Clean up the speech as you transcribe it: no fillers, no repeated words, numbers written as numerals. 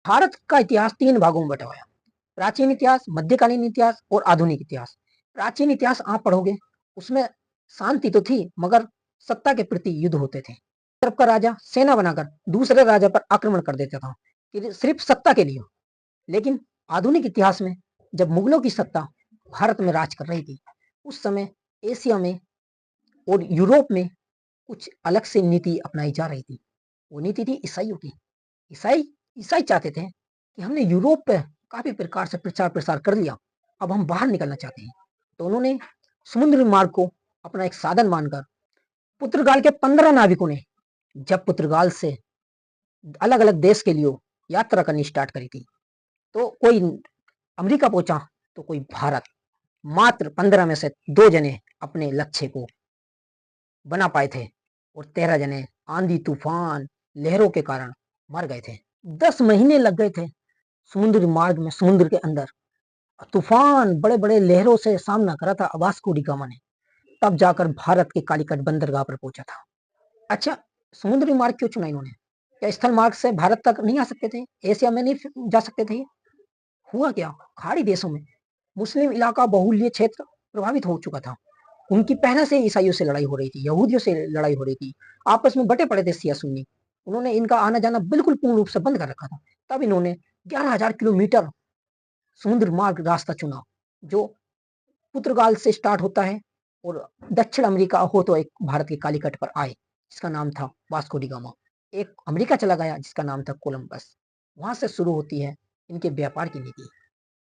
भारत का इतिहास 3 भागों में बटा हुआ है। प्राचीन इतिहास, मध्यकालीन इतिहास और आधुनिक इतिहास। प्राचीन इतिहास आप पढ़ोगे, उसमें शांति तो थी, मगर सत्ता के प्रति युद्ध होते थे। तरफ का राजा सेना बनाकर दूसरे राजा पर आक्रमण कर देता था कि सिर्फ सत्ता के लिए। लेकिन आधुनिक इतिहास में जब मुगलों की सत्ता भारत में राज कर रही थी, उस समय एशिया में और यूरोप में कुछ अलग से नीति अपनाई जा रही थी। वो नीति थी ईसाइयों की। ईसाई ईसाई चाहते थे कि हमने यूरोप पे काफी प्रकार से प्रचार प्रसार कर लिया, अब हम बाहर निकलना चाहते हैं। तो उन्होंने समुद्री मार्ग को अपना एक साधन मानकर पुर्तगाल के 15 नाविकों ने जब पुर्तगाल से अलग अलग देश के लिए यात्रा करनी स्टार्ट करी थी, तो कोई अमेरिका पहुंचा तो कोई भारत। मात्र 15 में से 2 जने अपने लक्ष्य को बना पाए थे और 13 जने आंधी तूफान लहरों के कारण मर गए थे। 10 महीने लग गए थे समुद्री मार्ग में, समुद्र के अंदर तूफान बड़े बड़े लहरों से सामना करा था वास्को डी गामा ने, तब जाकर भारत के कालीकट बंदरगाह पर पहुंचा था। अच्छा, समुद्री मार्ग क्यों चुना इन्होंने? क्या स्थल मार्ग से भारत तक नहीं आ सकते थे? एशिया में नहीं जा सकते थे? हुआ क्या, खाड़ी देशों में मुस्लिम इलाका बहुल्य क्षेत्र प्रभावित हो चुका था। उनकी पहले से ईसाइयों से लड़ाई हो रही थी, यहूदियों से लड़ाई हो रही थी, आपस में बटे पड़े थे शिया सुन्नी। उन्होंने इनका आना जाना बिल्कुल पूर्ण रूप से बंद कर रखा था। तब इन्होंने 11,000 किलोमीटर समुद्र मार्ग रास्ता चुना, जो पुर्तगाल से स्टार्ट होता है और दक्षिण अमेरिका हो तो एक भारत के कालीकट पर आए, जिसका नाम था वास्को डी गामा। एक अमेरिका चला गया जिसका नाम था कोलंबस। वहां से शुरू होती है इनके व्यापार की नीति।